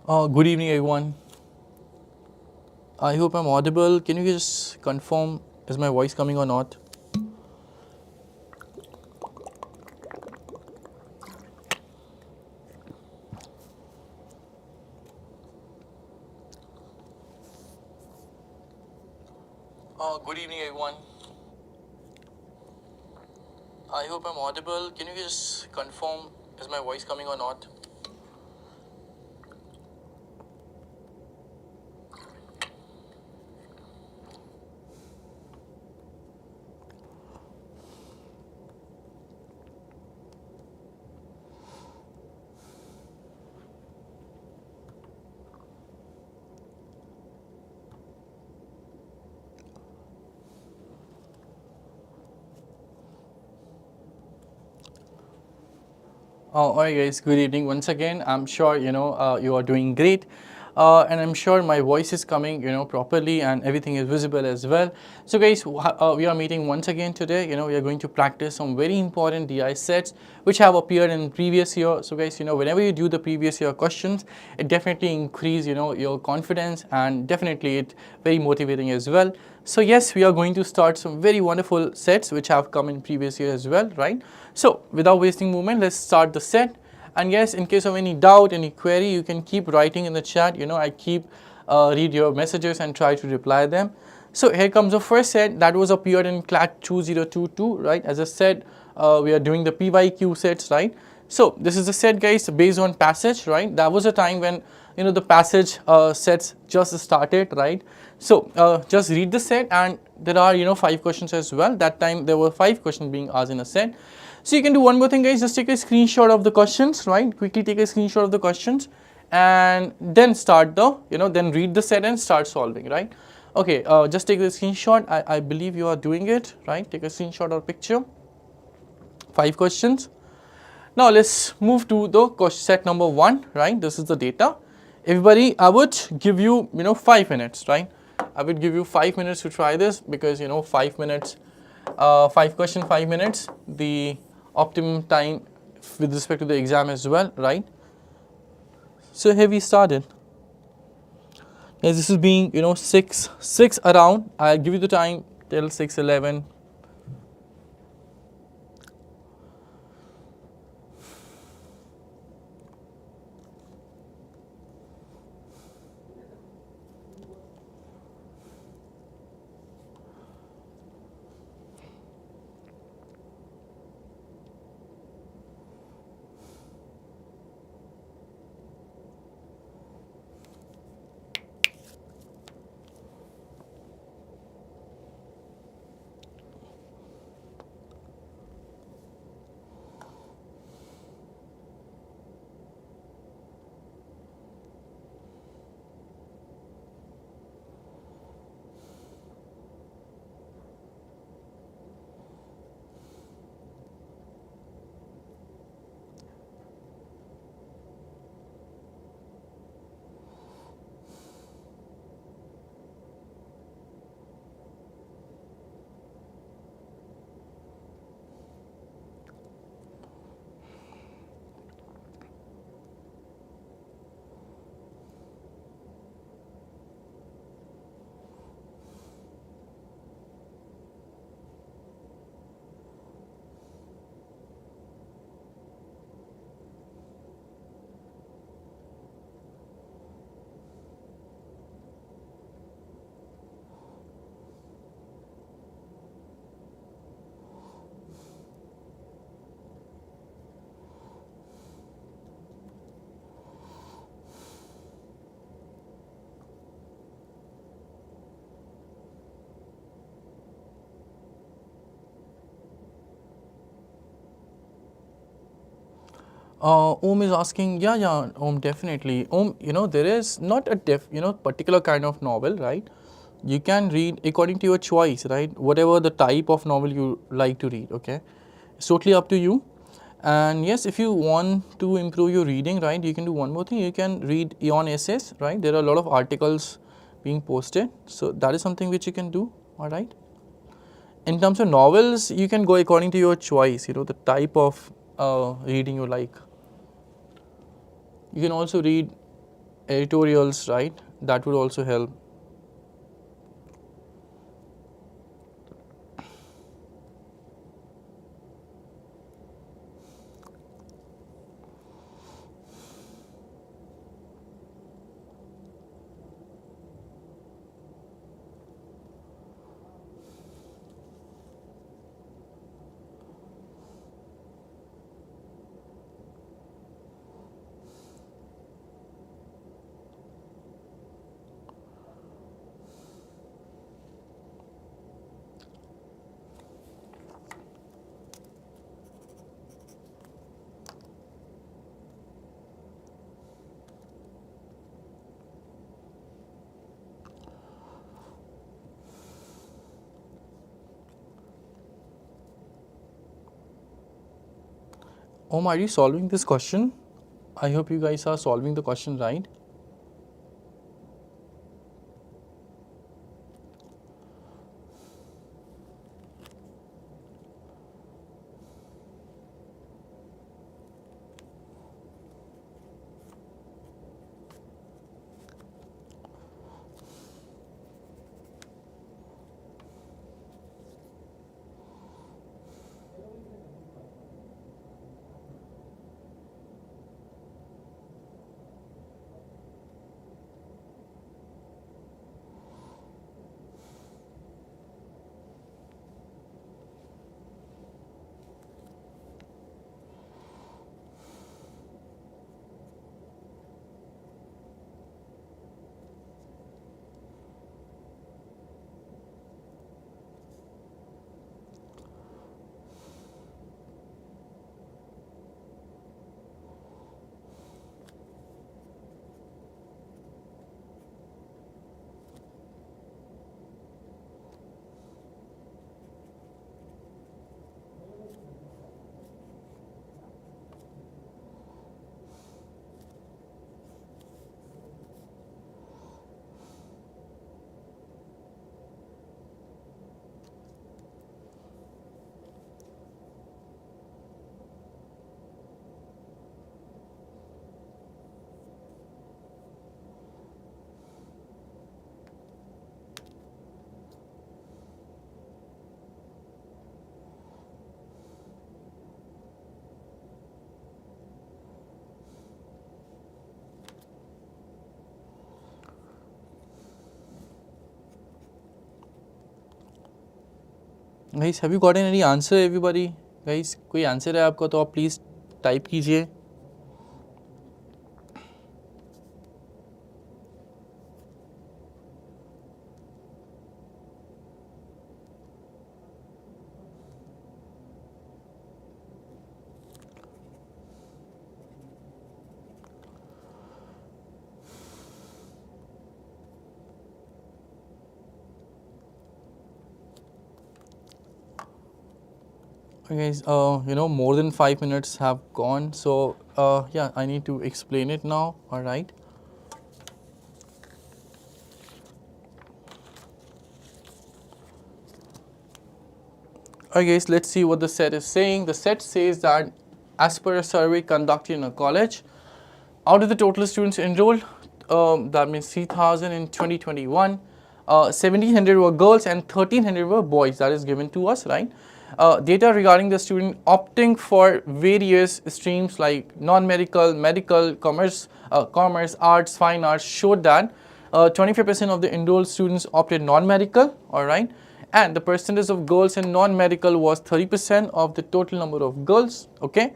Good evening, everyone. I hope I'm audible. Can you just confirm is my voice coming or not? Good evening, everyone. I hope I'm audible. Can you just confirm is my voice coming or not? Alright guys, good evening once again. I'm sure you are doing great, and I'm sure my voice is coming properly and everything is visible as well. So guys, we are meeting once again today. We are going to practice some very important DI sets which have appeared in previous year. So guys, whenever you do the previous year questions, it definitely increase your confidence, and definitely it very motivating as well. So yes, we are going to start some very wonderful sets which have come in previous year as well, right? So without wasting moment, let's start the set. And yes, in case of any doubt, any query, you can keep writing in the chat. I keep read your messages and try to reply them. So here comes the first set that was appeared in CLAT 2022, right? As I said, we are doing the PYQ sets, right? So this is the set, guys, based on passage, right? That was a time when the passage sets just started, right? So just read the set, and there are 5 questions as well. That time there were 5 questions being asked in a set. So you can do one more thing, guys, just take a screenshot of the questions, right? Quickly take a screenshot of the questions and then start the, then read the set and start solving, right? Okay, just take the screenshot. I believe you are doing it, right? Take a screenshot or picture. 5 questions. Now let's move to the set number 1, right? This is the data. Everybody, I would give you, 5 minutes, right? I would give you 5 minutes to try this, because 5 minutes, 5 questions, 5 minutes, the optimum time with respect to the exam as well, right? So here we started. As this is being 6 around, I'll give you the time till 6:11. Om is asking, yeah, Om, definitely. Om, there is not a particular kind of novel, right? You can read according to your choice, right? Whatever the type of novel you like to read, okay? It's totally up to you. And yes, if you want to improve your reading, right, you can do one more thing. You can read Eon essays, right? There are a lot of articles being posted. So that is something which you can do, all right? In terms of novels, you can go according to your choice, the type of reading you like. You can also read editorials, right? That would also help. Are you solving this question? I hope you guys are solving the question right. Guys, have you gotten any answer everybody? Guys, कोई answer है आपका तो आप please type कीजिए. Guys, more than 5 minutes have gone, so yeah, I need to explain it now. All right. Alright guys, let's see what the set is saying. The set says that as per a survey conducted in a college, out of the total students enrolled, that means 3,000 in 2021, 1,700 were girls and 1,300 were boys. That is given to us, right? Data regarding the student opting for various streams like non-medical, medical, commerce, arts, fine arts showed that 25% of the enrolled students opted non-medical, all right? And the percentage of girls in non-medical was 30% of the total number of girls, okay?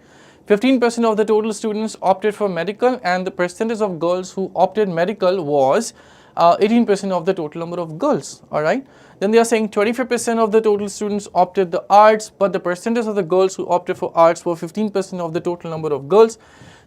15% of the total students opted for medical, and the percentage of girls who opted medical was 18% of the total number of girls, all right? Then they are saying 25% of the total students opted the arts, but the percentage of the girls who opted for arts were 15% of the total number of girls.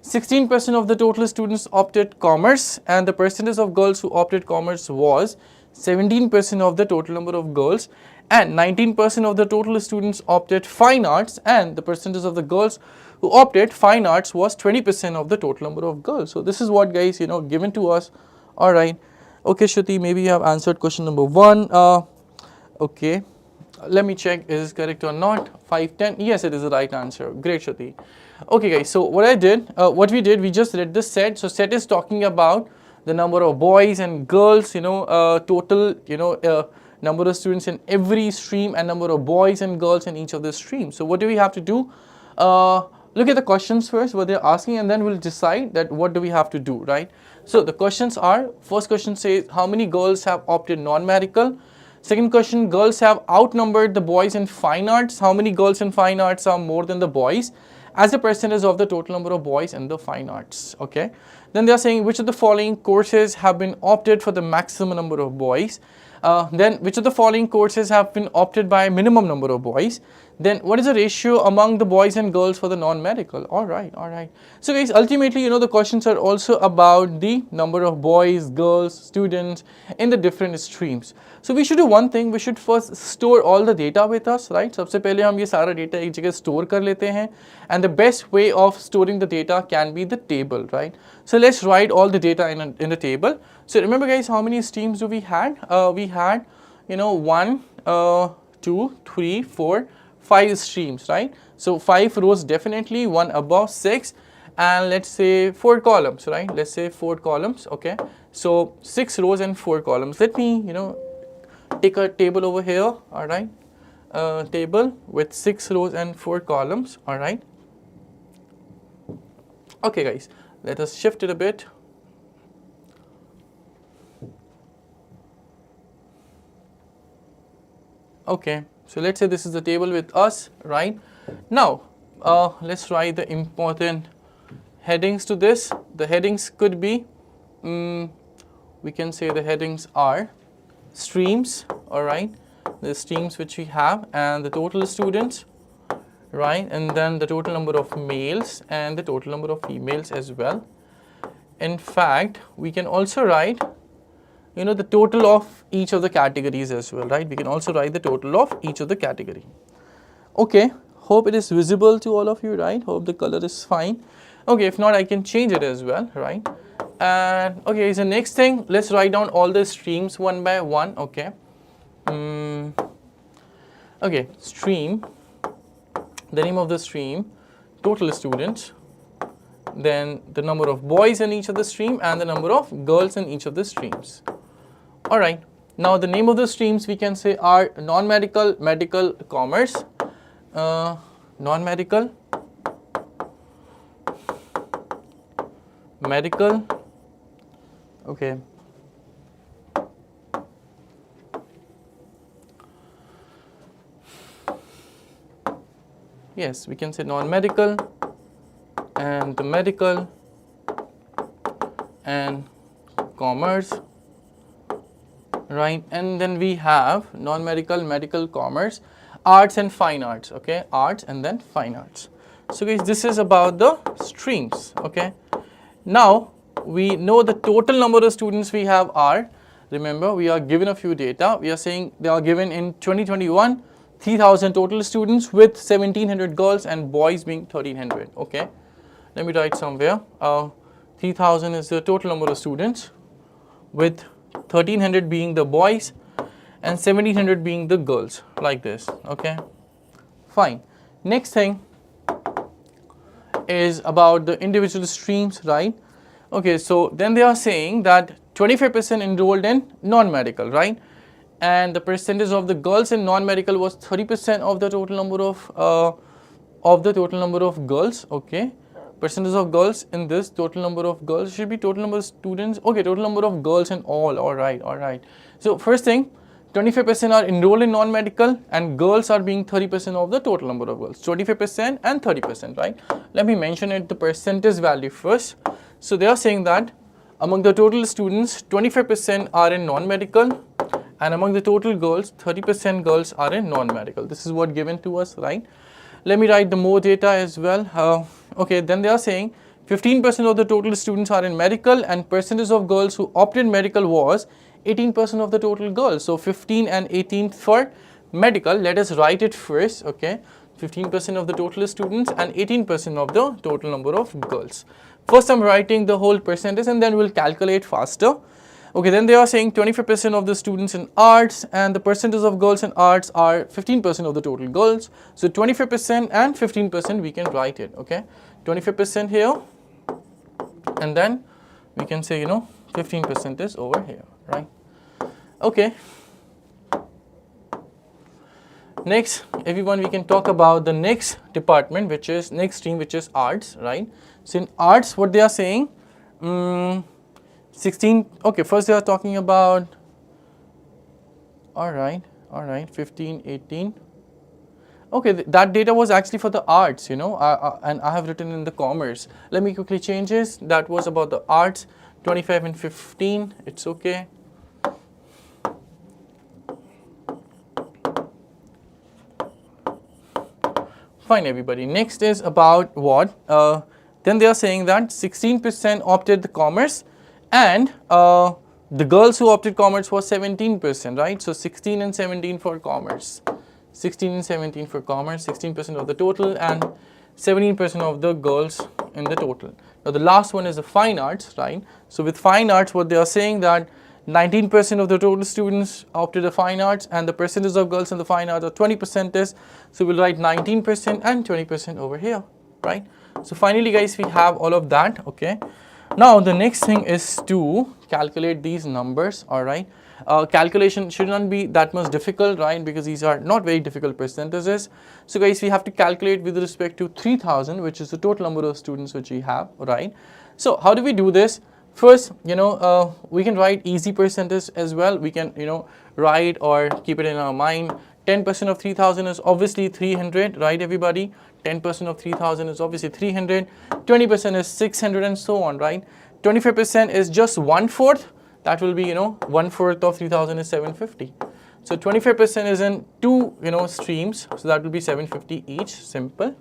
16% of the total students opted commerce, and the percentage of girls who opted commerce was 17% of the total number of girls, and 19% of the total students opted fine arts, and the percentage of the girls who opted fine arts was 20% of the total number of girls. So this is what, guys, given to us. All right. Okay, Shruti, maybe you have answered question number 1. Okay. Let me check, is this correct or not? 510, yes, it is the right answer. Great, Shruti. Okay, guys, so what we did, we just read the set. So set is talking about the number of boys and girls, total, number of students in every stream and number of boys and girls in each of the streams. So what do we have to do? Look at the questions first, what they're asking, and then we'll decide that what do we have to do, right? So the questions are, first question says, how many girls have opted non-medical? Second question, girls have outnumbered the boys in fine arts. How many girls in fine arts are more than the boys as a percentage of the total number of boys in the fine arts? Okay. Then they are saying which of the following courses have been opted for the maximum number of boys. Then which of the following courses have been opted by a minimum number of boys. Then what is the ratio among the boys and girls for the non-medical? All right. So guys, ultimately, the questions are also about the number of boys, girls, students in the different streams. So we should do one thing, we should first store all the data with us, right? सबसे पहले हम ये सारा data एक जगह store कर लेते हैं, and the best way of storing the data can be the table, right? So let's write all the data in the table. So remember guys, how many streams do we had? We had 1, 2, 3, 4, 5 streams, right? So 5 rows definitely, 1 above 6, and let's say 4 columns, right? Let's say 4 columns, okay? So 6 rows and 4 columns. Let me take a table over here, all right? Table with 6 rows and 4 columns, all right? Okay guys, let us shift it a bit. Okay, so let's say this is the table with us, right? Now, let's write the important headings to this. The headings could be, we can say the headings are streams, all right? The streams which we have, and the total students, right? And then the total number of males and the total number of females as well. In fact, we can also write the total of each of the categories as well, right? We can also write the total of each of the category. Okay, hope it is visible to all of you, right? Hope the color is fine. Okay, if not, I can change it as well, right? And okay, so next thing, let's write down all the streams one by one, okay? Okay, stream, the name of the stream, total students, then the number of boys in each of the stream and the number of girls in each of the streams. All right, now the name of the streams we can say are non-medical, medical, commerce, non-medical, medical, okay, yes, we can say non-medical and the medical and commerce, right? And then we have non-medical, medical, commerce, arts and fine arts, okay? Arts and then fine arts. So guys, this is about the streams, okay? Now, we know the total number of students we have are, remember, we are given a few data. We are saying they are given in 2021, 3,000 total students with 1,700 girls and boys being 1,300, okay? Let me write somewhere. 3,000 is the total number of students with 1,300 being the boys and 1,700 being the girls, like this, okay? Fine. Next thing is about the individual streams, right? Okay, so then they are saying that 25% enrolled in non-medical, right? And the percentage of the girls in non-medical was 30% of the total number of girls, okay? Percentage of girls in this, total number of girls should be total number of students, okay, total number of girls in all right. So first thing, 25% are enrolled in non-medical and girls are being 30% of the total number of girls, 25% and 30%, right? Let me mention it, the percentage value first. So they are saying that among the total students, 25% are in non-medical, and among the total girls, 30% girls are in non-medical. This is what given to us, right? Let me write the more data as well. Okay, then they are saying 15% of the total students are in medical, and percentage of girls who opted medical was 18% of the total girls. So 15 and 18 for medical. Let us write it first, okay? 15% of the total students and 18% of the total number of girls. First I'm writing the whole percentage and then we'll calculate faster. Okay, then they are saying 25% of the students in arts, and the percentage of girls in arts are 15% of the total girls. So 25% and 15% we can write it, okay? 25% here, and then we can say, 15% is over here, right? Okay. Next, everyone, we can talk about the next department, which is next stream, which is arts, right? So in arts, what they are saying, 16, okay, first they are talking about, all right, 15, 18. Okay, that data was actually for the arts, you know, and I have written in the commerce. Let me quickly change this. That was about the arts, 25 and 15, it's okay. Fine, everybody. Next is about what? Then they are saying that 16% opted the commerce, and the girls who opted commerce was 17%, right? So 16 and 17 for commerce. 16 and 17 for commerce, 16% of the total, and 17% of the girls in the total. Now the last one is the fine arts, right? So with fine arts, what they are saying that 19% of the total students opted the fine arts, and the percentage of girls in the fine arts are 20% is, so we'll write 19% and 20% over here, right? So finally guys, we have all of that, okay? Now the next thing is to calculate these numbers, all right? Calculation should not be that much difficult, right? Because these are not very difficult percentages. So guys, we have to calculate with respect to 3000, which is the total number of students which we have, right? So how do we do this? First, you know, we can write easy percentage as well. We can, you know, write or keep it in our mind. 10% of 3000 is obviously 300, right everybody? 10% of 3000 is obviously 300. 20% is 600 and so on, right? 25% is just 1/4. That will be, you know, 1/4 of 3000 is 750. So 25% is in two, you know, streams. So that will be 750 each, simple.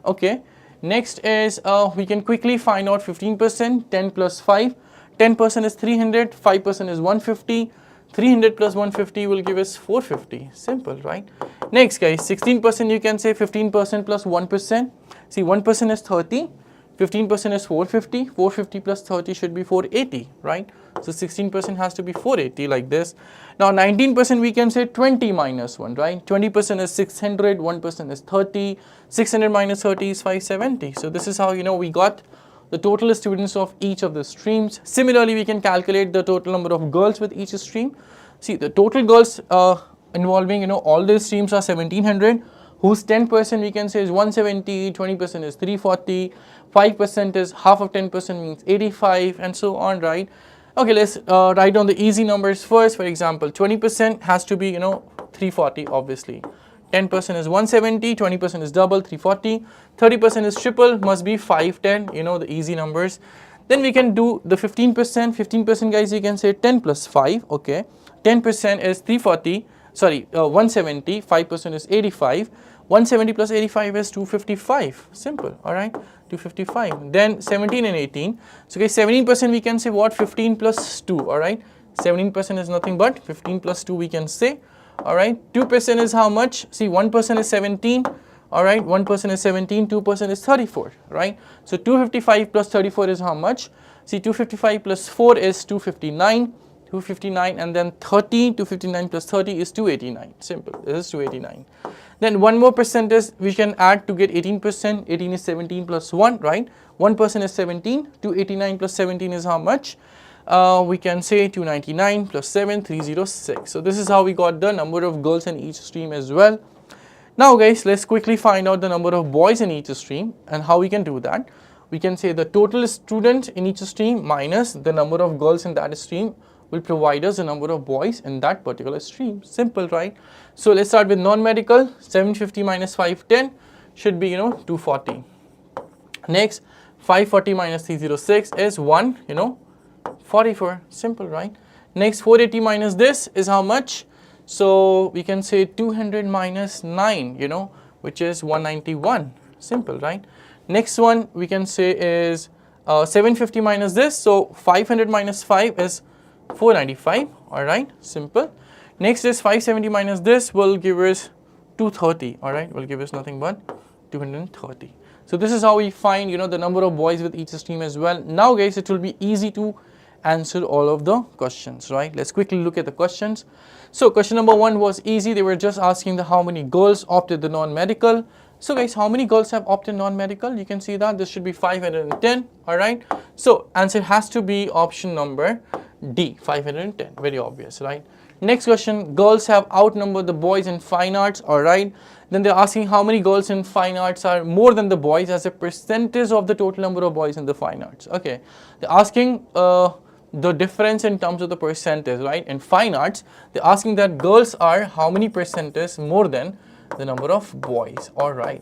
Okay. Next is, we can quickly find out 15%, 10 plus 5. 10% is 300, 5% is 150. 300 plus 150 will give us 450. Simple, right? Next, guys, 16% you can say 15% plus 1%. See, 1% is 30. 15% is 450. 450 plus 30 should be 480, right? So 16% has to be 480 like this. Now 19% we can say 20 minus 1, right? 20% is 600, 1% is 30. 600 minus 30 is 570. So this is how, you know, we got the total students of each of the streams. Similarly, we can calculate the total number of girls with each stream. See, the total girls involving, you know, all these streams are 1700, whose 10% we can say is 170, 20% is 340, 5% is half of 10% means 85, and so on, right? Okay, let's write down the easy numbers first. For example, 20% has to be, you know, 340 obviously. 10% is 170, 20% is double, 340, 30% is triple, must be 510, you know, the easy numbers. Then we can do the 15%. 15% guys, you can say 10 plus 5, okay. 10% is 340, sorry, 170, 5% is 85. 170 plus 85 is 255, simple, all right, 255. Then 17 and 18. So guys, 17% we can say what? 15 plus 2, all right. 17% is nothing but 15 plus 2 we can say. All right, 2% is how much? See, 1% is 17, all right, 1% is 17, 2% is 34, right? So 255 plus 34 is how much? See, 255 plus 4 is 259, 259, and then 30, 259 plus 30 is 289, simple, this is 289. Then one more percentage we can add to get 18%, 18 is 17 plus 1, right? 1% is 17, 289 plus 17 is how much? We can say 299 plus 7, 306. So this is how we got the number of girls in each stream as well. Now guys, let's quickly find out the number of boys in each stream, and how we can do that. We can say the total student in each stream minus the number of girls in that stream will provide us the number of boys in that particular stream. Simple, right? So let's start with non-medical. 750 minus 510 should be, you know, 240. Next, 540 minus 306 is 1, you know, 44, simple, right? Next, 480 minus this is how much? So we can say 200 minus 9, you know, which is 191, simple, right? Next one we can say is 750 minus this, so 500 minus 5 is 495, all right, simple. Next is 570 minus this will give us 230, all right, will give us nothing but 230. So this is how we find, you know, the number of boys with each stream as well. Now guys, it will be easy to answer all of the questions, right? Let's quickly look at the questions. So question number 1 was easy. They were just asking the how many girls opted the non-medical. So guys, how many girls have opted non-medical? You can see that this should be 510, all right? So answer has to be option number D, 510, very obvious, right? Next question, girls have outnumbered the boys in fine arts, all right? Then they're asking how many girls in fine arts are more than the boys as a percentage of the total number of boys in the fine arts, okay? They're asking the difference in terms of the percentage, right? In fine arts, they're asking that girls are how many percentage more than the number of boys. All right.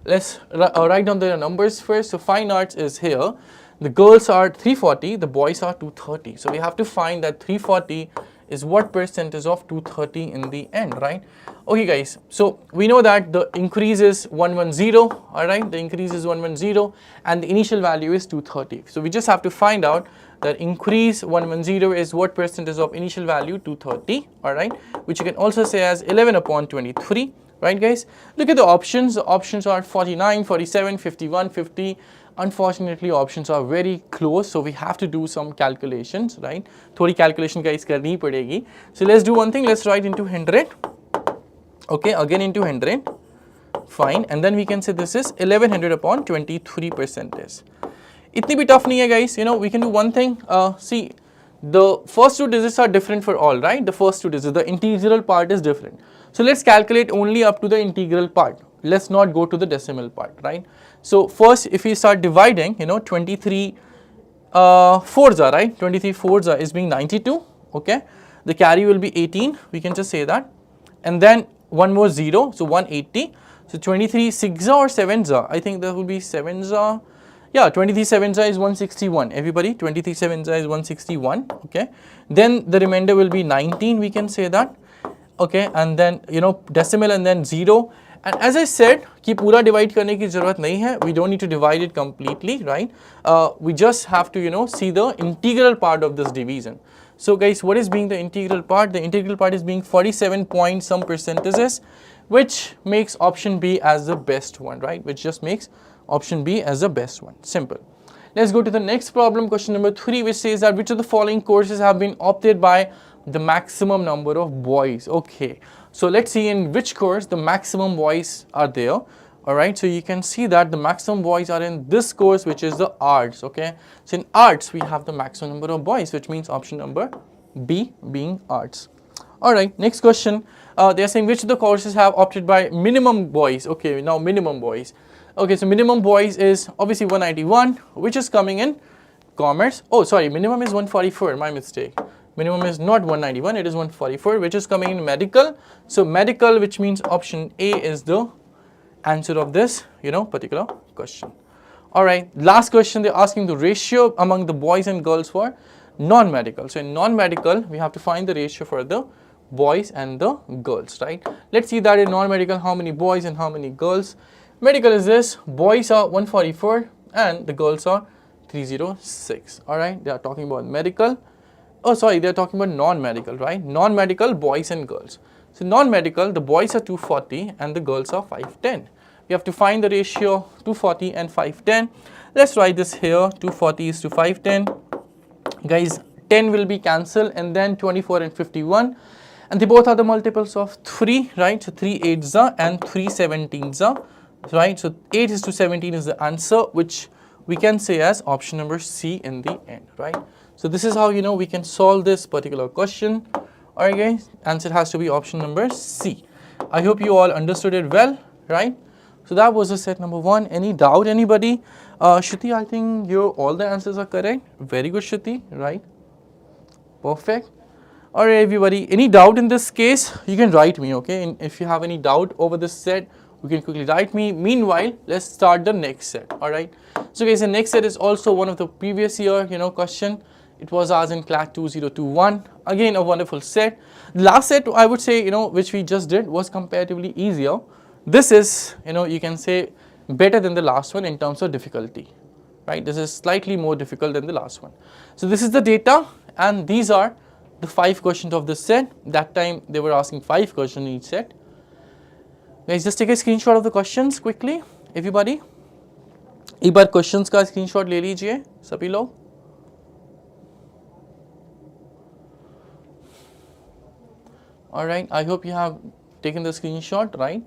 Let's write down the numbers first. So fine arts is here. The girls are 340, the boys are 230. So we have to find that 340 is what percentage of 230 in the end, right? Okay guys, so we know that the increase is 110, all right? The increase is 110 and the initial value is 230. So we just have to find out that increase 110 is what percentage of initial value 230, all right? Which you can also say as 11 upon 23, right guys? Look at the options. The options are 49, 47, 51, 50. Unfortunately, options are very close, so we have to do some calculations, right? Thodi calculation guys karni padegi. So let's do one thing. Let's write into 100. Okay, again into 100. Fine, and then we can say this is 1100 upon 23 percentage. Itni bhi tough nahi hai guys. You know, we can do one thing. See, the first two digits are different for all, right? The first two digits, the integral part is different. So let's calculate only up to the integral part. Let's not go to the decimal part, right? So first, if we start dividing, you know, 23 fours are, right? 23 fours are is being 92, okay? The carry will be 18, we can just say that. And then one more 0, so 180. So 23 6 or 7s are, I think that will be 7s are. Yeah, 23 7s is 161. Everybody, 23 7s is 161, okay? Then the remainder will be 19, we can say that. Okay, and then you know decimal and then 0. And as I said, कि पूरा divide करने की ज़रूरत नहीं है. We don't need to divide it completely, right? We just have to, you know, see the integral part of this division. So guys, what is being the integral part? The integral part is being 47 point some percentages, which makes option B as the best one, right? Which just makes option B as the best one. Simple. Let's go to the next problem, question number 3, which says that which of the following courses have been opted by the maximum number of boys. Okay, so let's see in which course the maximum boys are there. All right, so you can see that the maximum boys are in this course, which is the arts. Okay, so in arts we have the maximum number of boys, which means option number B being arts. All right, next question. They are saying which of the courses have opted by minimum boys. Okay, now minimum boys. Okay, so minimum boys is obviously 191, which is coming in commerce. Oh, sorry, minimum is 144, my mistake. Minimum is not 191, it is 144, which is coming in medical. So medical, which means option A is the answer of this, you know, particular question. All right, last question, they're asking the ratio among the boys and girls for non-medical. So in non-medical, we have to find the ratio for the boys and the girls, right? Let's see that in non-medical, how many boys and how many girls. Medical is this, boys are 144 and the girls are 306. All right, they are talking about medical. Oh, sorry, they are talking about non-medical, right? Non-medical, boys and girls. So non-medical, the boys are 240 and the girls are 510. We have to find the ratio 240 and 510. Let's write this here, 240 is to 510. Guys, 10 will be cancelled and then 24 and 51. And they both are the multiples of 3, right? So 3 8s are and 3 17s are, right? So 8 is to 17 is the answer, which we can say as option number C in the end, right? So this is how, you know, we can solve this particular question. All right, guys, answer has to be option number C. I hope you all understood it well, right? So that was the set number 1. Any doubt, anybody? Shruti, I think all the answers are correct. Very good, Shruti, right? Perfect. All right, everybody, any doubt in this case, you can write me, okay? And if you have any doubt over this set, you can quickly write me. Meanwhile, let's start the next set, all right? So guys, the next set is also one of the previous year, you know, question. It was asked in CLAT 2021. Again, a wonderful set. The last set, I would say, you know, which we just did was comparatively easier. This is, you know, you can say better than the last one in terms of difficulty, right? This is slightly more difficult than the last one. So this is the data and these are the 5 questions of this set. That time they were asking 5 questions in each set. Guys, just take a screenshot of the questions quickly, everybody. एक बार questions का screenshot ले लीजिए सभी लोग. All right, I hope you have taken the screenshot, right?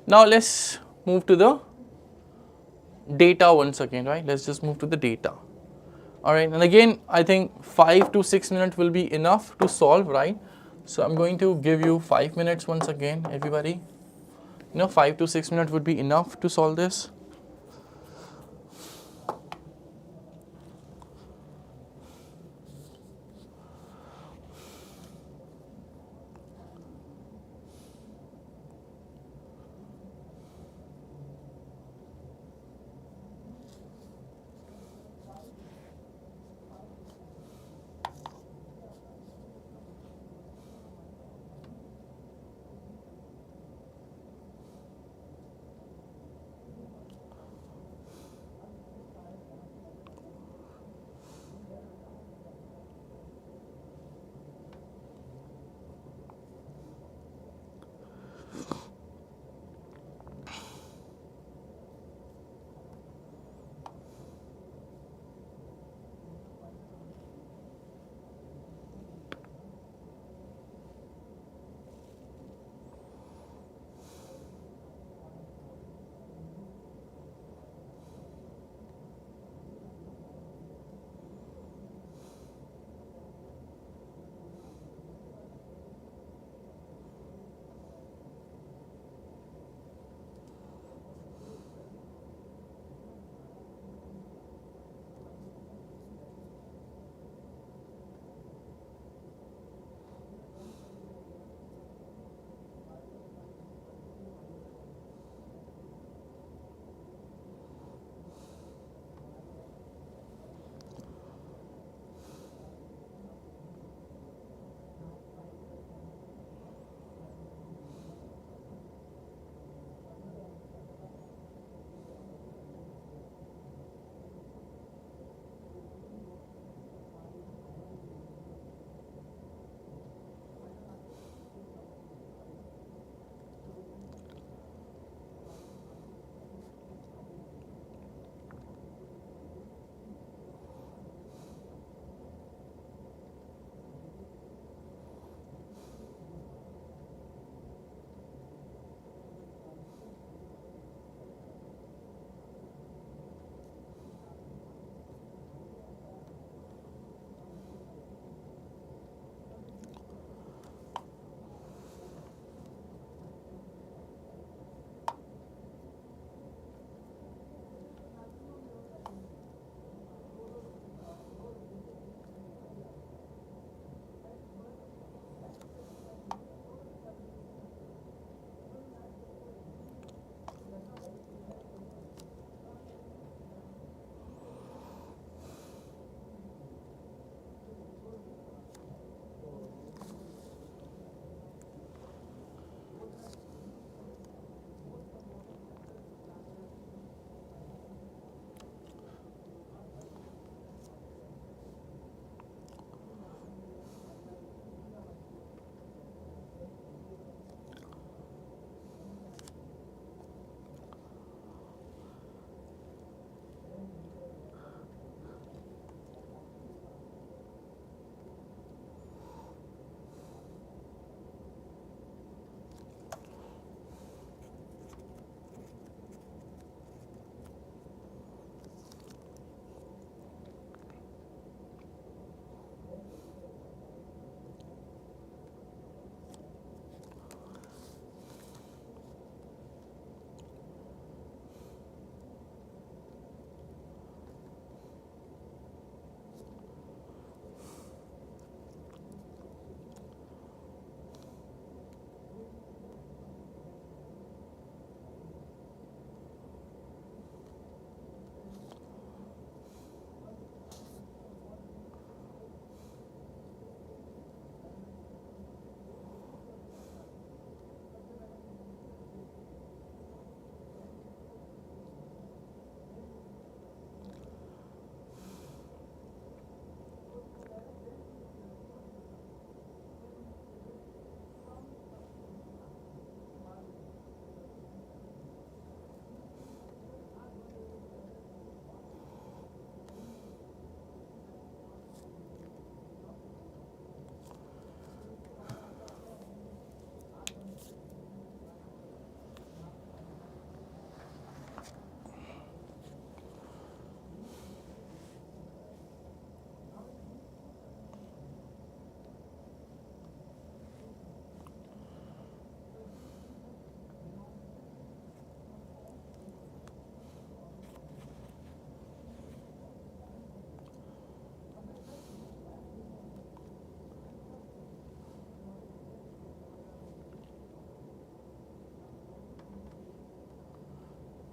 Now let's move to the data once again, right? Let's just move to the data. All right, and again, I think 5 to 6 minutes will be enough to solve, right? So I'm going to give you 5 minutes once again, everybody. 5 to 6 minutes would be enough to solve this.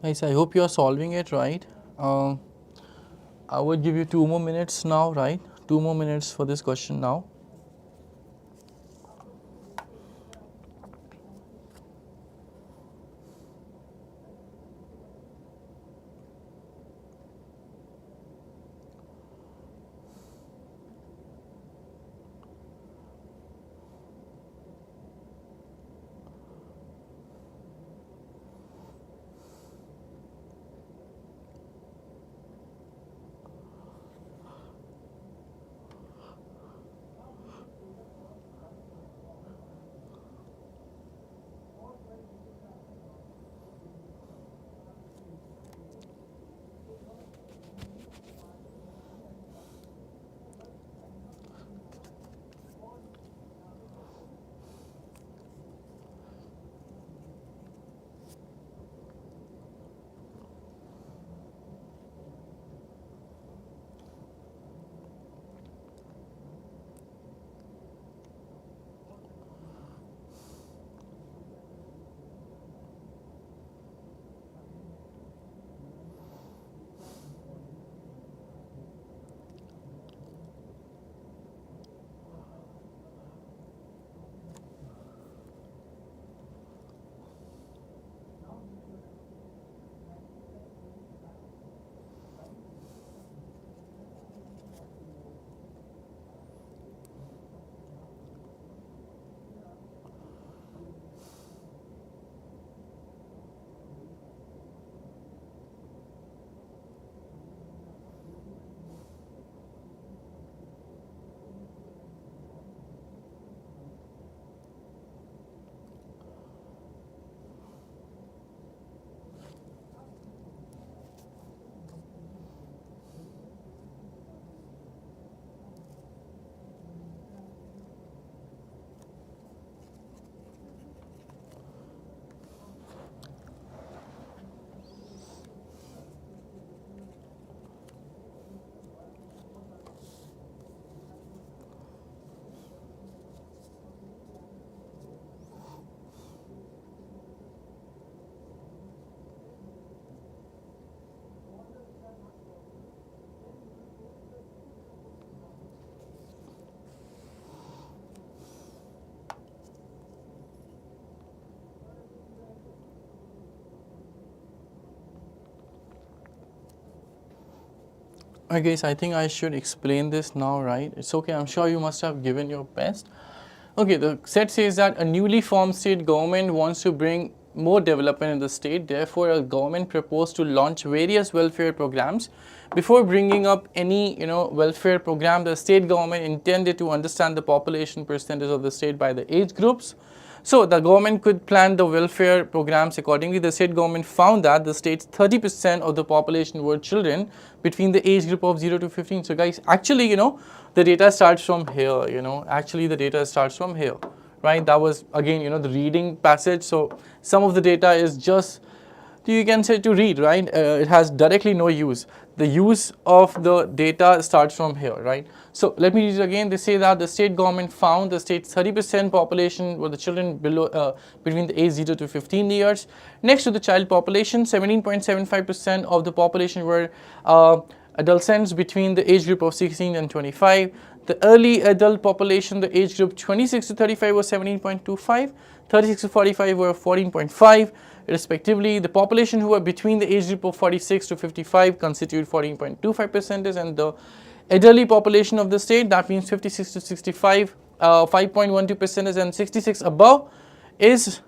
Guys, I hope you are solving it right. I would give you 2 more minutes now, right? 2 more minutes for this question now. Alright guys, I think I should explain this now, right? It's okay, I'm sure you must have given your best. Okay, the set says that a newly formed state government wants to bring more development in the state. Therefore, a government proposed to launch various welfare programs. Before bringing up any, welfare program, the state government intended to understand the population percentage of the state by the age groups. So the government could plan the welfare programs accordingly. The state government found that the state's 30% of the population were children between the age group of 0 to 15. So guys, actually, the data starts from here, actually the data starts from here, right? That was again, the reading passage. So some of the data is just, you can say to read, right? It has directly no use. The use of the data starts from here, right? So let me read it again. They say that the state government found the state's 30% population were the children below between the age 0 to 15 years. Next to the child population, 17.75% of the population were adolescents between the age group of 16 and 25. The early adult population, the age group 26 to 35 was 17.25, 36 to 45 were 14.5. Respectively, the population who were between the age group of 46 to 55 constitute 14.25%, and the elderly population of the state, that means 56 to 65, 5.12%, and 66 above is,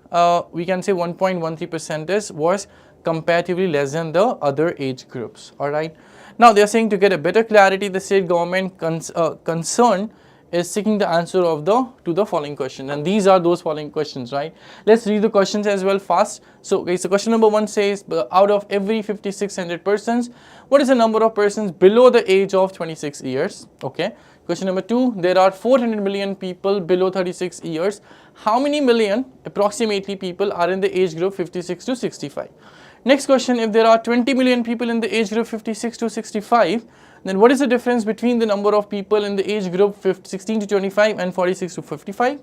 we can say 1.13% was comparatively less than the other age groups. All right. Now they are saying to get a better clarity, the state government concern is seeking the answer to the following question, and these are those following questions, right? Let's read the questions as well fast. So okay, so question number 1 says, out of every 5,600 persons, what is the number of persons below the age of 26 years? Okay. Question number 2, there are 400 million people below 36 years. How many million approximately people are in the age group 56 to 65? Next question, if there are 20 million people in the age group 56 to 65, then what is the difference between the number of people in the age group 16 to 25 and 46 to 55?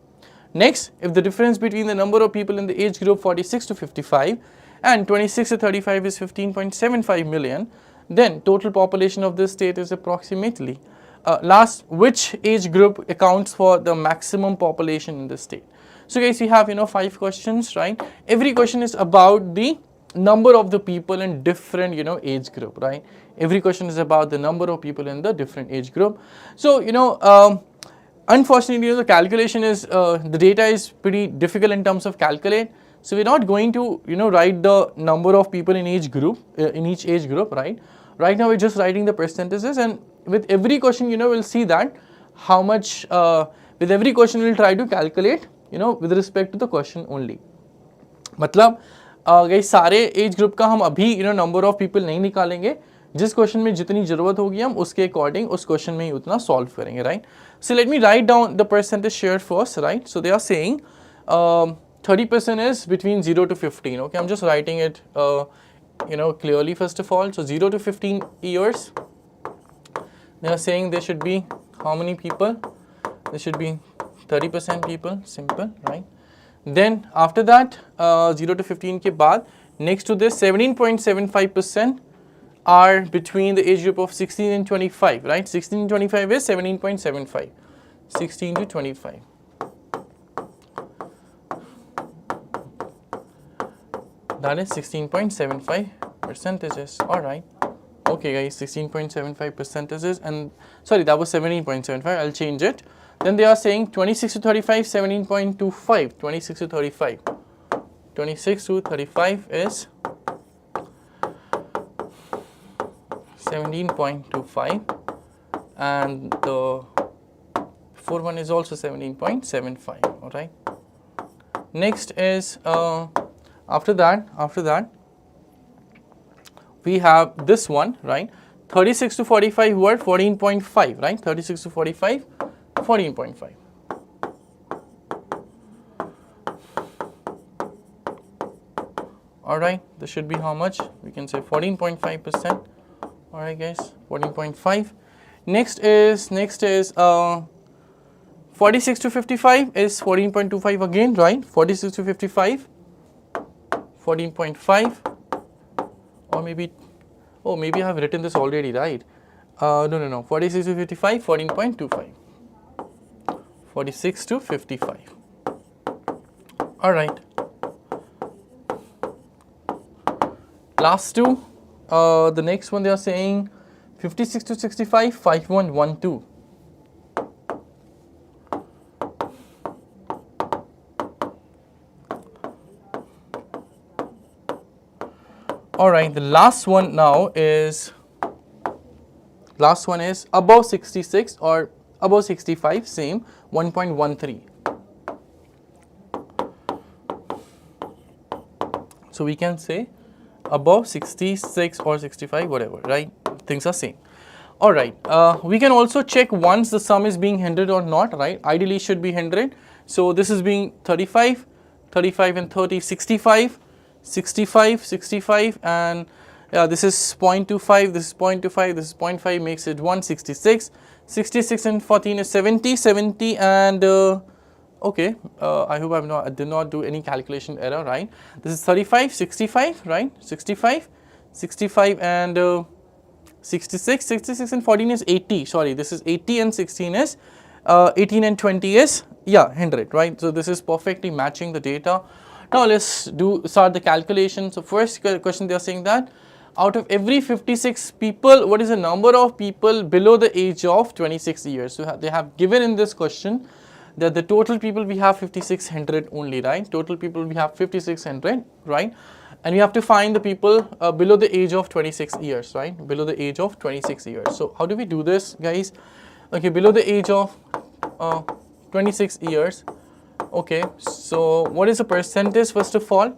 Next, if the difference between the number of people in the age group 46 to 55 and 26 to 35 is 15.75 million, then total population of this state is approximately, last, which age group accounts for the maximum population in the state? So guys, we have 5 questions, right? Every question is about the number of the people in different age group, right? Every question is about the number of people in the different age group. So unfortunately, the calculation is the data is pretty difficult in terms of calculate. So we're not going to write the number of people in each group, in each age group, right? Right now we're just writing the percentages, and with every question we'll see that how much, with every question we'll try to calculate with respect to the question only. मतलब guys सारे age group का हम अभी number of people नहीं निकालेंगे, जिस question में जितनी जरूरत होगी हम उसके अकॉर्डिंग उस क्वेश्चन में ही उतना सॉल्व करेंगे, right? So let me write down the percentage share first, right? So they are saying 30% is between 0 to 15. Okay, I'm just writing it clearly first of all. So 0 to 15 years, they are saying there should be how many people? There should be 30% people, simple, right? Then after that 0 to 15 के बाद next to this 17.75% are between the age group of 16 and 25, right? 16 and 25 is 17.75, 16 to 25. That is 16.75 percentages. All right. Okay, guys, 16.75 percentages, and sorry, that was 17.75. I'll change it. Then they are saying 26 to 35, 17.25. 26 to 35. 26 to 35 is 17.25, and the before one is also 17.75. All right. Next is after that we have this one, right? 36 to 45 were 14.5, right? 36 to 45, 14.5. All right, this should be how much? We can say 14.5%. All right, guys, 14.5. Next is 46 to 55 is 14.25 again, right? 46 to 55, 14.5, or maybe, oh, maybe I have written this already, right? No. 46 to 55, 14.25. 46 to 55. All right. Last two. The next one they are saying 56 to 65, 5112. All right, the last one now is above 66 or above 65, same, 1.13. So we can say above 66 or 65, whatever, right? Things are same. All right, we can also check once the sum is being 100 or not, right? Ideally it should be 100. So this is being 35, 35 and 30, 65. 65, 65, and this is 0.25, this is 0.25, this is 0.5, makes it 166. 66 and 14 is 70, 70, and okay, I hope I did not do any calculation error, right? This is 35, 65, right? 65, 65, and 66, 66 and 14 is 80. Sorry, this is 80 and 16 is 18 and 20 is 100, right? So this is perfectly matching the data. Now let's start the calculation. So first question, they are saying that out of every 56 people, what is the number of people below the age of 26 years? So they have given in this question that the total people we have 5600 only, right? Total people we have 5600, right? And we have to find the people below the age of 26 years, right? Below the age of 26 years. So how do we do this, guys? Okay, below the age of 26 years. Okay, so what is the percentage first of all?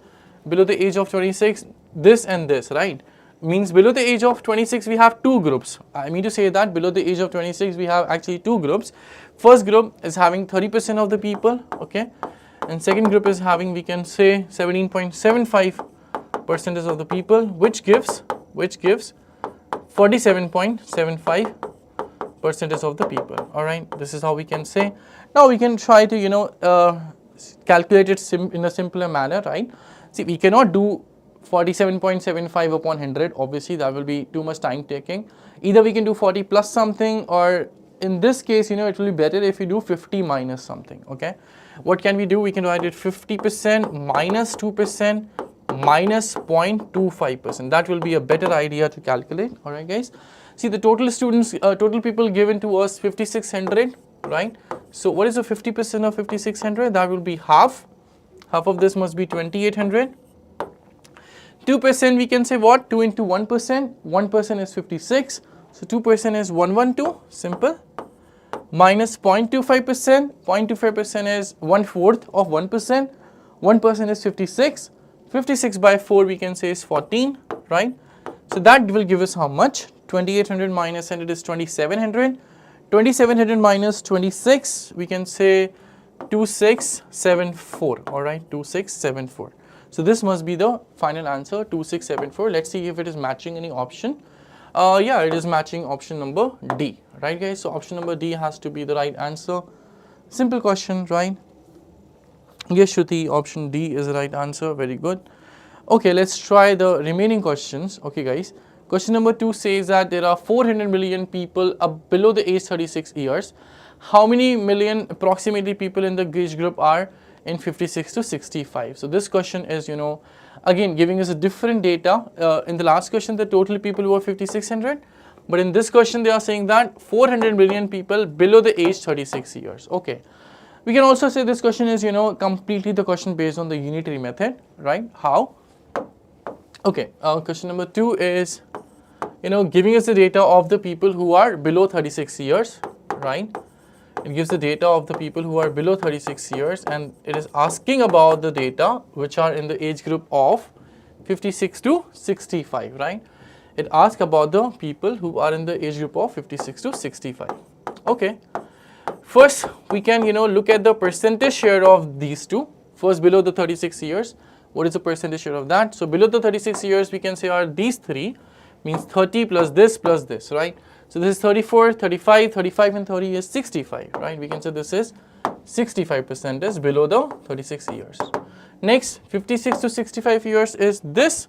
Below the age of 26, this and this, right? Means below the age of 26 we have two groups. I mean to say that below the age of 26 we have actually two groups. First group is having 30% of the people, okay? And second group is having, we can say, 17.75% of the people, which gives 47.75% of the people. All right, this is how we can say. Now we can try to calculate it in a simpler manner, right? See, we cannot do 47.75 upon 100, obviously that will be too much time taking. Either we can do 40 plus something, or in this case, you know, it will be better if we do 50 minus something, okay? What can we do? We can write it 50% minus 2% minus 0.25%. That will be a better idea to calculate, all right guys? See, the total students, total people given to us 5600, right? So what is the 50% of 5600? That will be half. Half of this must be 2800. 2% we can say what? 2 into 1%. 1% is 56. So 2% is 112. Simple. Minus 0.25%. 0.25% is 1/4 of 1%. 1% is 56. 56 by 4 we can say is 14, right? So that will give us how much? 2800 minus 100 is 2700. 2700 minus 26 we can say 2674, all right, 2674. So this must be the final answer, 2674. Let's see if it is matching any option. Yeah, it is matching option number D, right guys? So option number D has to be the right answer. Simple question, right? Yes, Shruti, option D is the right answer. Very good. Okay, let's try the remaining questions. Okay guys, question number 2 says that there are 400 million people below the age 36 years. How many million approximately people in the age group are in 56 to 65? So this question is, you know, again giving us a different data. In the last question the total people were 5600, but in this question they are saying that 400 million people below the age 36 years. Okay, we can also say this question is, you know, completely the question based on the unitary method, right? How? Okay, question number 2 is, you know, giving us the data of the people who are below 36 years, right? It gives the data of the people who are below 36 years, and it is asking about the data which are in the age group of 56 to 65, right? It asks about the people who are in the age group of 56 to 65. Okay, first we can, you know, look at the percentage share of these two. First, below the 36 years, what is the percentage share of that? So below the 36 years we can say are these three, means 30 plus this, right? So this is 34, 35, 35 and 30 is 65, right? We can say this is 65% is below the 36 years. Next, 56 to 65 years is this,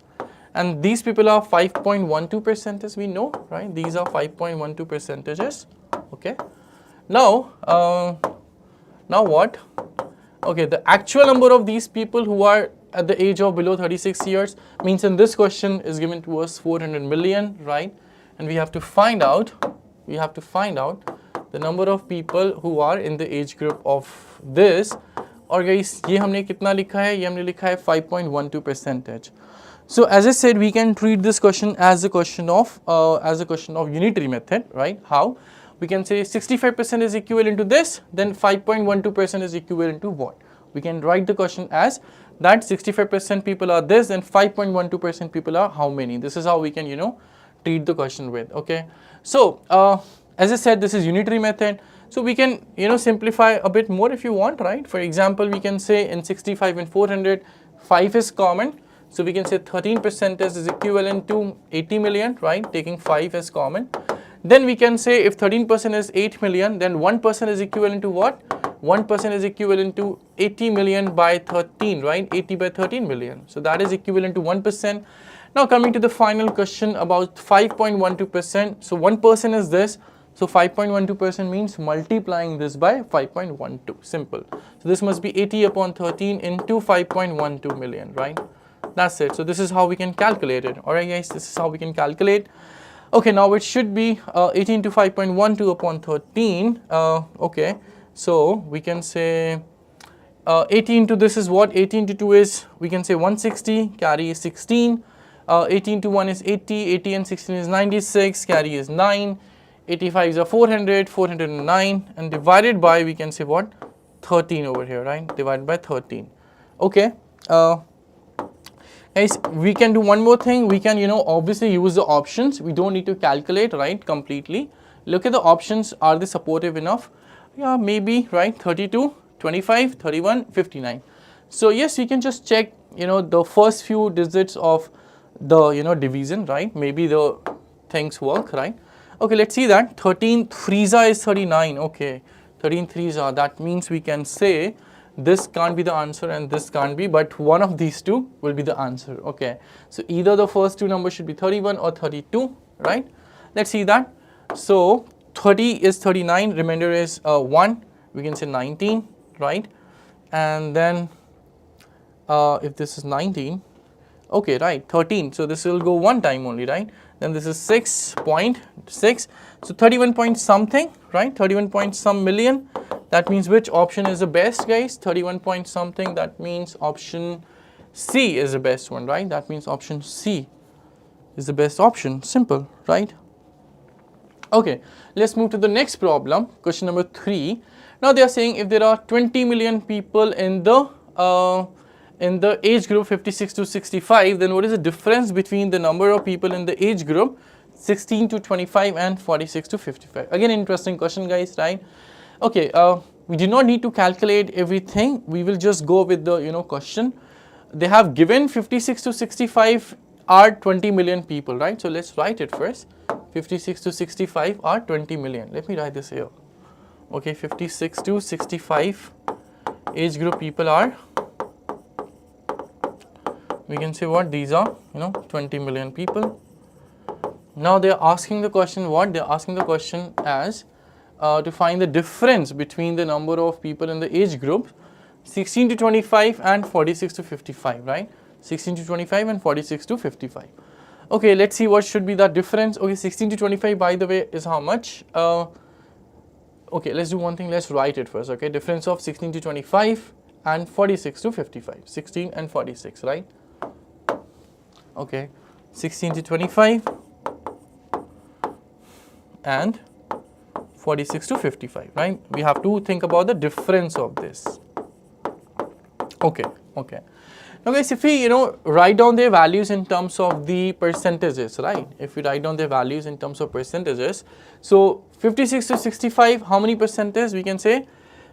and these people are 5.12% as we know, right? These are 5.12 percentages. Okay. Now what? Okay, the actual number of these people who are at the age of below 36 years means in this question is given to us 400 million, right? And we have to find out the number of people who are in the age group of this. और guys, ये हमने कितना लिखा है? ये हमने लिखा है 5.12 percentage. So as I said, we can treat this question as a question of unitary method, right? How? We can say 65% is equivalent to this, then 5.12% is equivalent to what? We can write the question as that 65% people are this, and 5.12% people are how many? This is how we can, you know, treat the question with. Okay, so as I said, this is unitary method, so we can, you know, simplify a bit more if you want, right? For example, we can say in 65 and 400, 5 is common, so we can say 13% is equivalent to 80 million, right? Taking 5 as common. Then we can say if 13% is 8 million, then 1% is equivalent to what? 1% is equivalent to 80 million by 13, right? 80 by 13 million. So that is equivalent to 1%. Now coming to the final question about 5.12%. So 1% is this. So 5.12% means multiplying this by 5.12. Simple. So this must be 80 upon 13 into 5.12 million, right? That's it. So this is how we can calculate it. Alright guys, this is how we can calculate. Okay, now it should be 18 to 5.12 upon 13. Okay, so we can say 18 to this is what? 18 to 2 is, we can say 160, carry is 16. 18 to 1 is 80, 80 and 16 is 96, carry is 9. 85 is a 400, 409, and divided by, we can say what? 13 over here, right? Divided by 13. Okay. Guys, we can do one more thing. We can, you know, obviously use the options. We don't need to calculate, right, completely. Look at the options. Are they supportive enough? Yeah, maybe, right? 32, 25, 31, 59. So yes, we can just check, you know, the first few digits of the, you know, division, right? Maybe the things work, right? Okay, let's see that. 13 threes is 39. Okay, 13 threes, that means we can say this can't be the answer and this can't be, but one of these two will be the answer. Okay, so either the first two numbers should be 31 or 32, right? Let's see that. So 30 is 39, remainder is 1, we can say 19, right? And then if this is 19, okay, right, 13, so this will go one time only, right? Then this is 6.6, so 31 point something, right? 31 point some million. That means which option is the best, guys? 31 point something, that means option C is the best one, right? That means option C is the best option. Simple, right? Okay, let's move to the next problem, question number 3. Now they are saying if there are 20 million people in the age group 56 to 65, then what is the difference between the number of people in the age group 16 to 25 and 46 to 55? Again, interesting question, guys, right? Okay, we do not need to calculate everything. We will just go with the question. They have given 56 to 65 are 20 million people, right? So let's write it first. 56 to 65 are 20 million. Let me write this here. Okay, 56 to 65 age group people are, we can say what these are, 20 million people. Now they are asking the question what? They are asking the question as to find the difference between the number of people in the age group 16 to 25 and 46 to 55, right? 16 to 25 and 46 to 55. Okay, let's see what should be the difference. Okay, 16 to 25, by the way, is how much? Okay, let's do one thing. Let's write it first. Okay, difference of 16 to 25 and 46 to 55. 16 and 46, right? Okay, 16 to 25 and 46 to 55, right? We have to think about the difference of this. Okay. Now guys, if we write down their values in terms of the percentages, right? If we write down their values in terms of percentages, so 56 to 65, how many percentage? We can say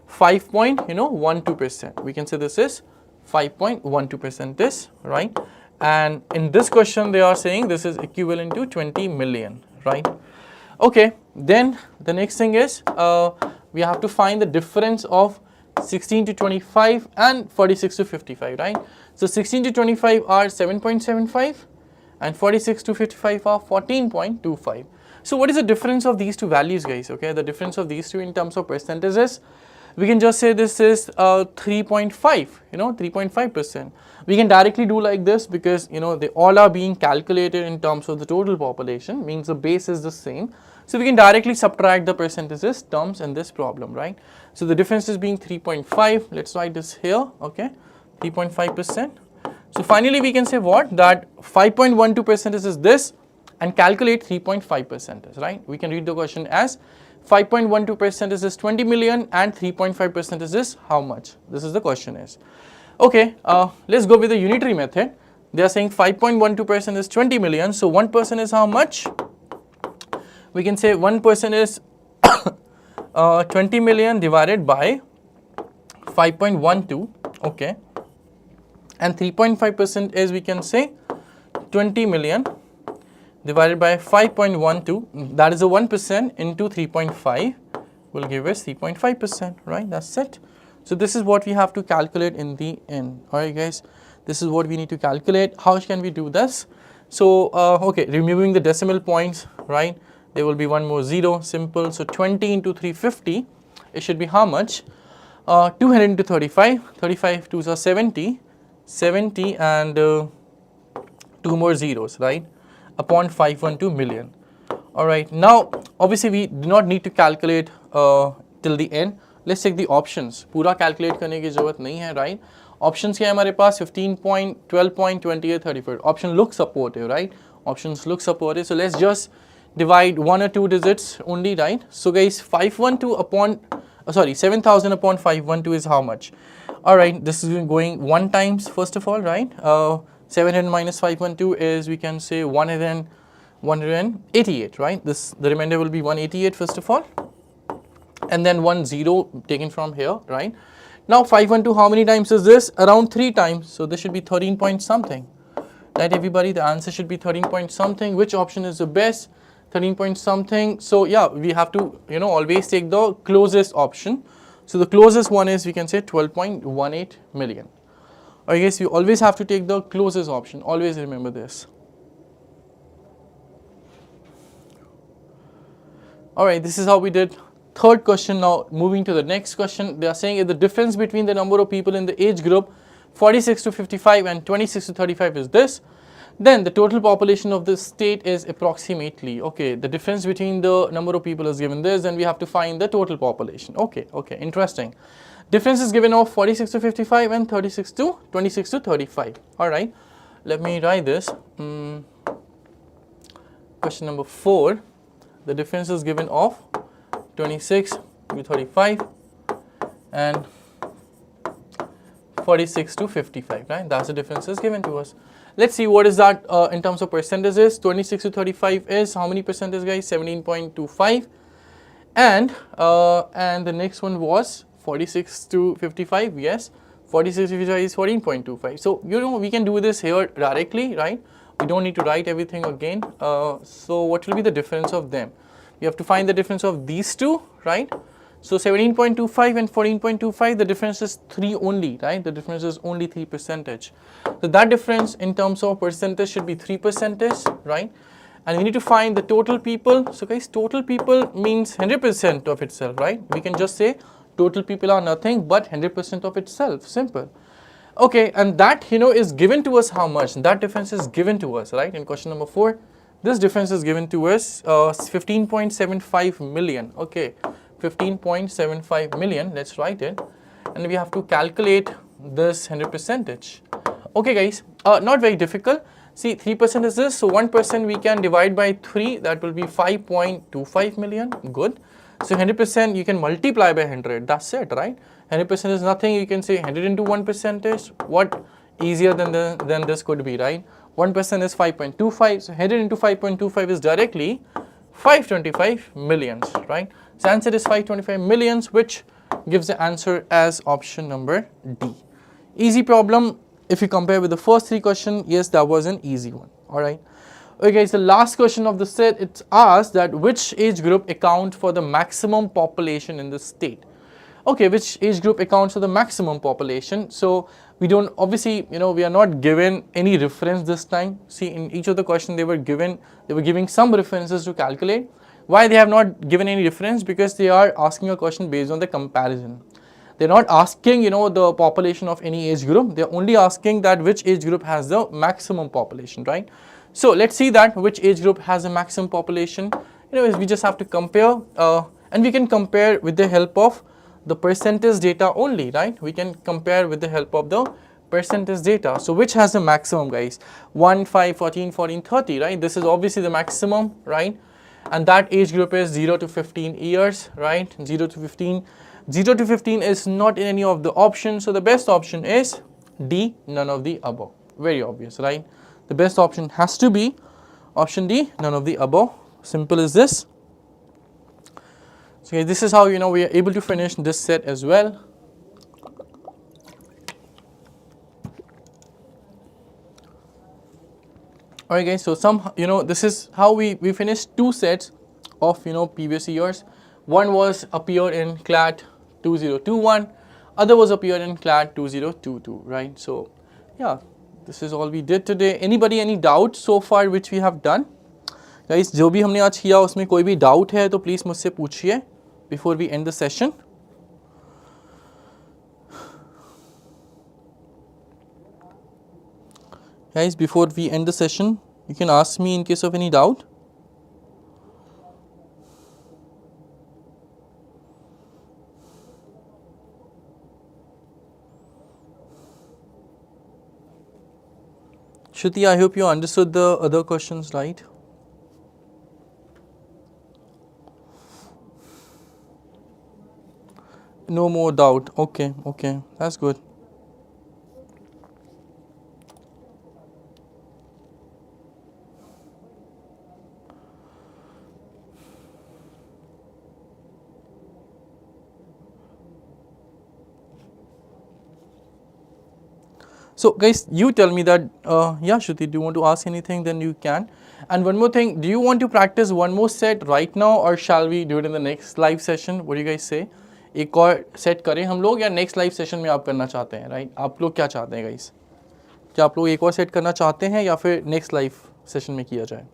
5.12%. We can say this is 5.12%, right? And in this question, they are saying this is equivalent to 20 million, right? Okay, then the next thing is we have to find the difference of 16 to 25 and 46 to 55, right? So 16 to 25 are 7.75 and 46 to 55 are 14.25. So what is the difference of these two values, guys? Okay, the difference of these two in terms of percentages, we can just say this is 3.5, 3.5%. We can directly do like this because they all are being calculated in terms of the total population, means the base is the same. So we can directly subtract the percentages terms in this problem, right? So the difference is being 3.5. Let's write this here, okay, 3.5%. So finally we can say what? That 5.12% is this and calculate 3.5%, right? We can read the question as 5.12% is 20 million and 3.5% is this how much? This is the question is. Okay, let's go with the unitary method. They are saying 5.12% is 20 million. So 1% is how much? We can say 1% is 20 million divided by 5.12, okay, and 3.5% is, we can say, 20 million divided by 5.12, that is a 1% into 3.5 will give us 3.5%, right? That's it. So this is what we have to calculate in the end. All right, guys, this is what we need to calculate. How can we do this? So okay, removing the decimal points, right? There will be one more zero, simple. So 20 into 350, it should be how much? 200 into 35, 35 2s are 70, 70 and 2 more zeros, right? Upon 512 million. All right, now obviously we do not need to calculate till the end. Let's take the options. पूरा calculate करने की ज़रूरत नहीं है, right? Options क्या है हमारे पास? 15 point, 12 point, 28, 34. Option looks supportive, right? Options look supportive. So let's just divide one or two digits only, right? So guys, 512 upon, 7,000 upon 512 is how much? All right, this is going 1 times first of all, right? 700 minus 512 is, we can say, 188, right? The remainder will be 188 first of all, and then 1 0 taken from here, right? Now 512, how many times is this? Around 3 times. So this should be 13 point something, right? Everybody, the answer should be 13 point something. Which option is the best? 13 point something. So yeah, we have to always take the closest option. So the closest one is, we can say 12.18 million. I guess you always have to take the closest option, always remember this. Alright, this is how we did third question. Now moving to the next question, they are saying if the difference between the number of people in the age group 46 to 55 and 26 to 35 is this, then the total population of the state is approximately, okay, the difference between the number of people is given this, then we have to find the total population. Okay, interesting. Difference is given of 46 to 55 and 26 to 35. Alright, let me write this. Question number 4, the difference is given of 26 to 35 and 46 to 55, right? That's the difference is given to us. Let's see what is that in terms of percentages. 26 to 35 is how many percentage, guys? 17.25, and the next one was 46 to 55. Yes, 46 to 55 is 14.25. So we can do this here directly, right? We don't need to write everything again. So what will be the difference of them? We have to find the difference of these two, right? So 17.25 and 14.25, the difference is 3 only, right? The difference is only 3%. So that difference in terms of percentage should be 3%, right? And we need to find the total people. So guys, total people means 100% of itself, right? We can just say total people are nothing but 100% of itself, simple. Okay, and that is given to us how much? That difference is given to us, right? In question number 4, this difference is given to us 15.75 million, okay. 15.75 million, let's write it, and we have to calculate this 100%. Okay guys, not very difficult. See, 3% is this, so 1% we can divide by 3, that will be 5.25 million, good. So 100% you can multiply by 100, that's it, right? 100% is nothing, you can say 100 into 1%, what easier than this could be, right? 1% is 5.25, so 100 into 5.25 is directly 525 millions, right? So answer is 525 millions, which gives the answer as option number D. Easy problem. If you compare with the first 3 questions, yes, that was an easy one. Alright. Okay guys, the last question of the set, it's asked that which age group account for the maximum population in the state. Okay, which age group accounts for the maximum population? So we don't, obviously, we are not given any reference this time. See, in each of the questions they were giving some references to calculate. Why they have not given any reference? Because they are asking a question based on the comparison. They're not asking, the population of any age group. They're only asking that which age group has the maximum population, right? So let's see that which age group has a maximum population. We just have to compare, and we can compare with the help of the percentage data only, right? We can compare with the help of the percentage data. So which has the maximum, guys? 1, 5, 14, 14, 30, right? This is obviously the maximum, right? And that age group is 0 to 15 years, right? 0 to 15. 0 to 15 is not in any of the options. So the best option is D, none of the above. Very obvious, right? The best option has to be option D, none of the above. Simple as this. So this is how we are able to finish this set as well. Alright guys, so this is how we finished 2 sets of previous years. One was appeared in CLAT 2021, other was appeared in CLAT 2022, right? So yeah, this is all we did today. Anybody any doubt so far which we have done? Guys, जो भी हमने आज किया उसमें कोई भी doubt है तो please मुझसे पूछिए before we end the session. Guys, before we end the session, you can ask me in case of any doubt. Shruti, I hope you understood the other questions, right? No more doubt. Okay, that's good. So guys, you tell me that, yeah Shruti, do you want to ask anything? Then you can. And one more thing, do you want to practice one more set right now or shall we do it in the next live session? What do you guys say? एक और set करें हम लोग, या next live session में आप करना चाहते हैं, राइट? आप लोग क्या चाहते हैं गाइस? क्या आप लोग एक और सेट करना चाहते हैं या फिर नेक्स्ट लाइव सेशन में किया जाए?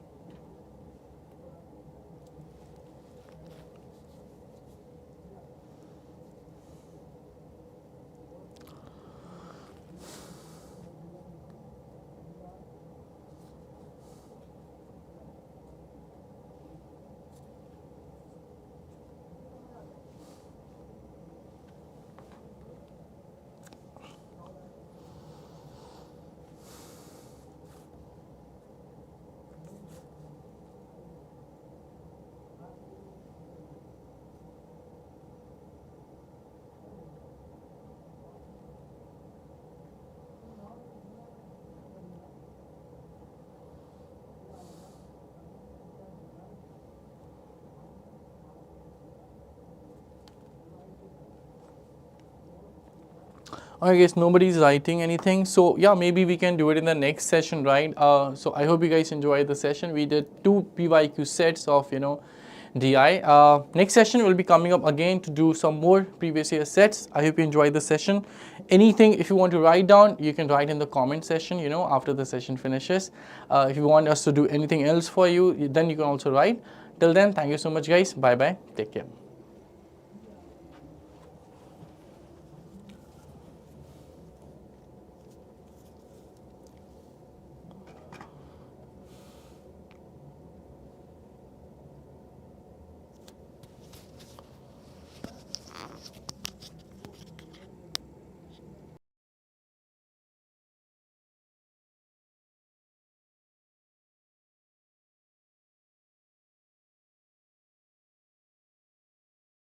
I guess nobody's writing anything, so yeah, maybe we can do it in the next session, right? So I hope you guys enjoyed the session. We did 2 PYQ sets of DI. Next session will be coming up again to do some more previous year sets. I hope you enjoyed the session. Anything if you want to write down, you can write in the comment section, after the session finishes. If you want us to do anything else for you, then you can also write. Till then, thank you so much guys. Bye bye. Take care.